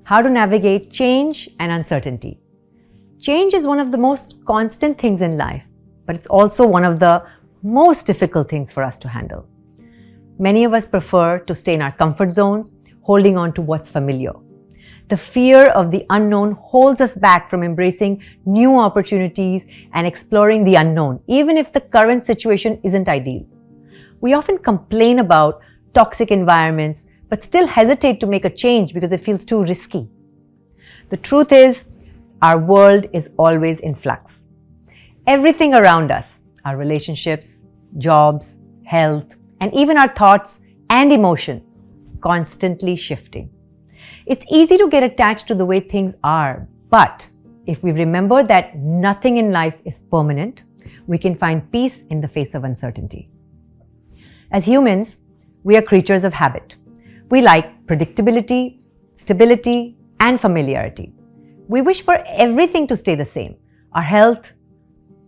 how to navigate change and uncertainty. Change is one of the most constant things in life, but it's also one of the most difficult things for us to handle. Many of us prefer to stay in our comfort zones, holding on to what's familiar. The fear of the unknown holds us back from embracing new opportunities and exploring the unknown, even if the current situation isn't ideal. We often complain about toxic environments, but still hesitate to make a change because it feels too risky. The truth is, our world is always in flux. Everything around us, our relationships, jobs, health, and even our thoughts and emotion, constantly shifting. It's easy to get attached to the way things are, but if we remember that nothing in life is permanent, we can find peace in the face of uncertainty. As humans, we are creatures of habit. We like predictability, stability, and familiarity. We wish for everything to stay the same: our health,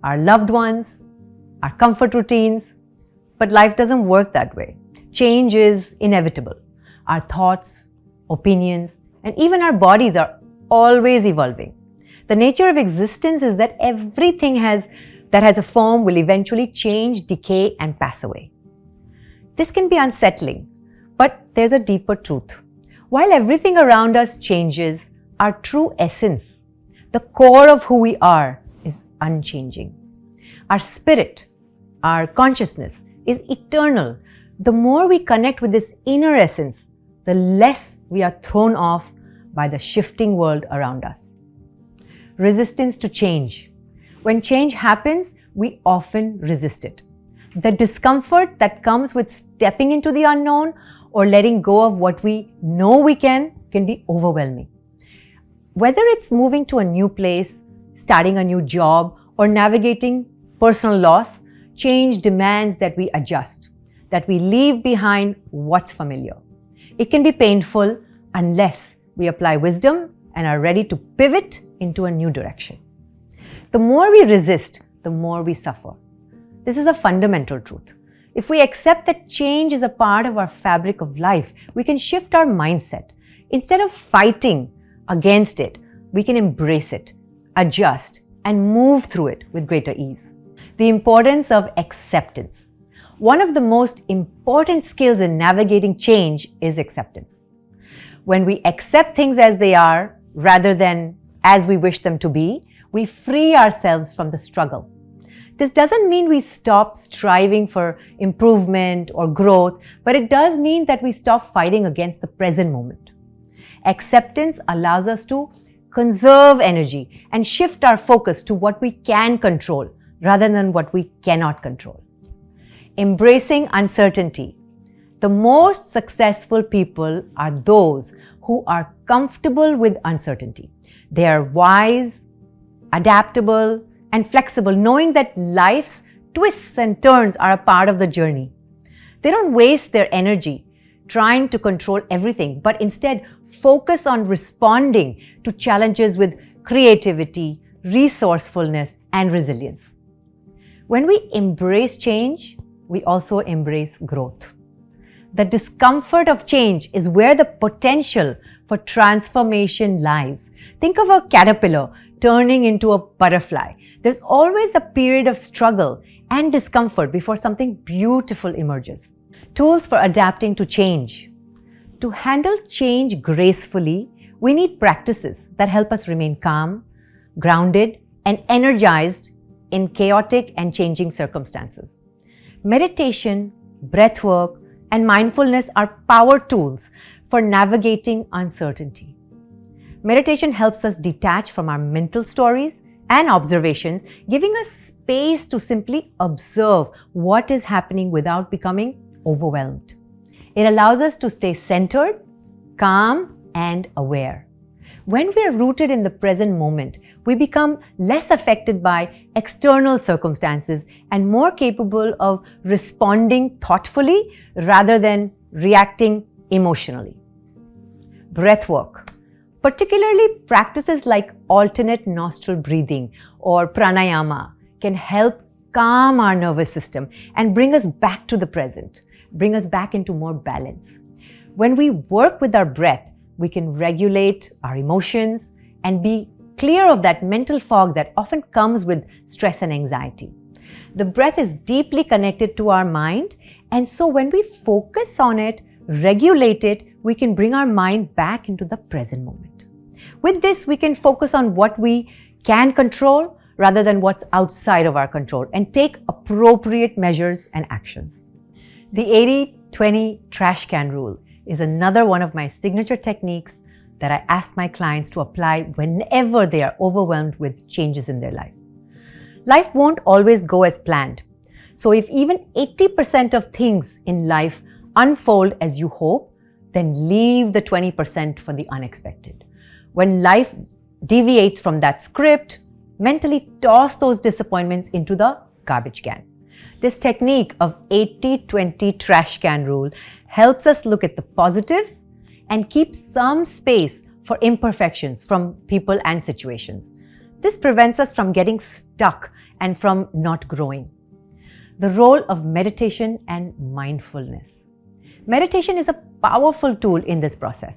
our loved ones, our comfort routines. But life doesn't work that way. Change is inevitable. Our thoughts, opinions, and even our bodies are always evolving. The nature of existence is that everything that has a form will eventually change, decay, and pass away. This can be unsettling, but there's a deeper truth. While everything around us changes, our true essence, the core of who we are, is unchanging. Our spirit, our consciousness is eternal. The more we connect with this inner essence, the less we are thrown off by the shifting world around us. Resistance to change. When change happens, we often resist it. The discomfort that comes with stepping into the unknown or letting go of what we know we can be overwhelming. Whether it's moving to a new place, starting a new job, or navigating personal loss, change demands that we adjust, that we leave behind what's familiar. It can be painful unless we apply wisdom and are ready to pivot into a new direction. The more we resist, the more we suffer. This is a fundamental truth. If we accept that change is a part of our fabric of life, we can shift our mindset. Instead of fighting against it, we can embrace it, adjust, and move through it with greater ease. The importance of acceptance. One of the most important skills in navigating change is acceptance. When we accept things as they are, rather than as we wish them to be, we free ourselves from the struggle. This doesn't mean we stop striving for improvement or growth, but it does mean that we stop fighting against the present moment. Acceptance allows us to conserve energy and shift our focus to what we can control rather than what we cannot control. Embracing uncertainty. The most successful people are those who are comfortable with uncertainty. They are wise, adaptable, and flexible, knowing that life's twists and turns are a part of the journey. They don't waste their energy trying to control everything, but instead focus on responding to challenges with creativity, resourcefulness, and resilience. When we embrace change, we also embrace growth. The discomfort of change is where the potential for transformation lies. Think of a caterpillar turning into a butterfly. There's always a period of struggle and discomfort before something beautiful emerges. Tools for adapting to change. To handle change gracefully, we need practices that help us remain calm, grounded, and energized in chaotic and changing circumstances. Meditation, breath work, and mindfulness are power tools for navigating uncertainty. Meditation helps us detach from our mental stories and observations, giving us space to simply observe what is happening without becoming overwhelmed. It allows us to stay centered, calm, and aware. When we are rooted in the present moment, we become less affected by external circumstances and more capable of responding thoughtfully rather than reacting emotionally. Breath work. Particularly practices like alternate nostril breathing or pranayama can help calm our nervous system and bring us back to the present, bring us back into more balance. When we work with our breath, we can regulate our emotions and be clear of that mental fog that often comes with stress and anxiety. The breath is deeply connected to our mind, and so when we focus on it, regulate it, we can bring our mind back into the present moment. With this, we can focus on what we can control rather than what's outside of our control and take appropriate measures and actions. The 80-20 trash can rule is another one of my signature techniques that I ask my clients to apply whenever they are overwhelmed with changes in their life. Life won't always go as planned. So if even 80% of things in life unfold as you hope, then leave the 20% for the unexpected. When life deviates from that script, mentally toss those disappointments into the garbage can. This technique of 80-20 trash can rule helps us look at the positives and keep some space for imperfections from people and situations. This prevents us from getting stuck and from not growing. The role of meditation and mindfulness. Meditation is a powerful tool in this process.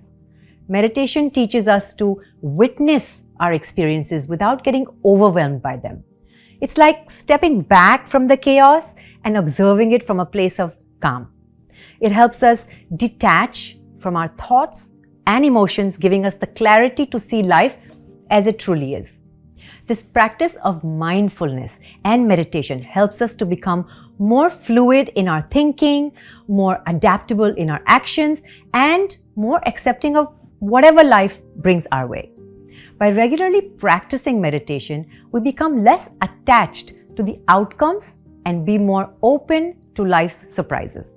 Meditation teaches us to witness our experiences without getting overwhelmed by them. It's like stepping back from the chaos and observing it from a place of calm. It helps us detach from our thoughts and emotions, giving us the clarity to see life as it truly is. This practice of mindfulness and meditation helps us to become more fluid in our thinking, more adaptable in our actions, and more accepting of whatever life brings our way. By regularly practicing meditation, we become less attached to the outcomes and be more open to life's surprises.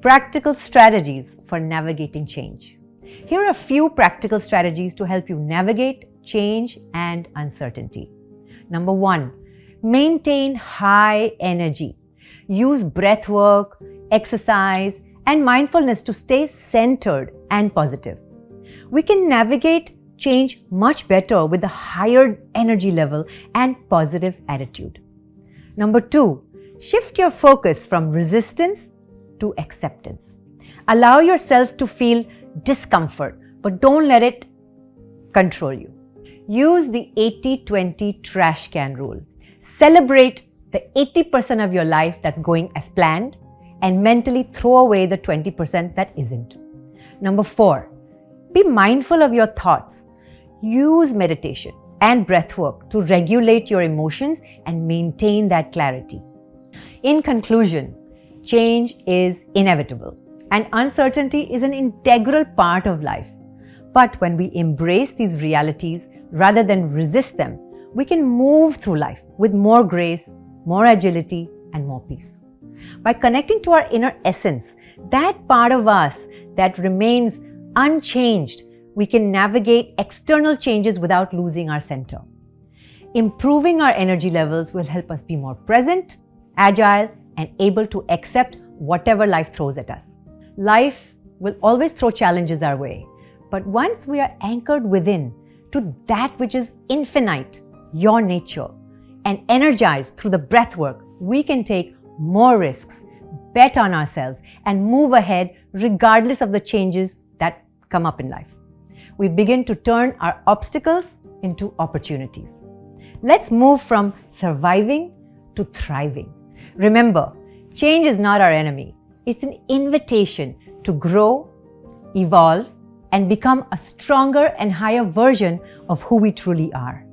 Practical strategies for navigating change. Here are a few practical strategies to help you navigate change and uncertainty. Number 1, maintain high energy. Use breath work, exercise, and mindfulness to stay centered and positive. We can navigate change much better with a higher energy level and positive attitude. Number 2, shift your focus from resistance to acceptance. Allow yourself to feel discomfort, but don't let it control you. Use the 80-20 trash can rule. Celebrate the 80% of your life that's going as planned and mentally throw away the 20% that isn't. Number 4, be mindful of your thoughts. Use meditation and breath work to regulate your emotions and maintain that clarity. In conclusion, change is inevitable and uncertainty is an integral part of life. But when we embrace these realities rather than resist them, we can move through life with more grace, more agility, and more peace. By connecting to our inner essence, that part of us that remains unchanged, we can navigate external changes without losing our center. Improving our energy levels will help us be more present, agile, and able to accept whatever life throws at us. Life will always throw challenges our way, but once we are anchored within to that which is infinite, your nature, and energized through the breath work, we can take more risks, bet on ourselves, and move ahead regardless of the changes that come up in life. We begin to turn our obstacles into opportunities. Let's move from surviving to thriving. Remember, change is not our enemy. It's an invitation to grow, evolve, and become a stronger and higher version of who we truly are.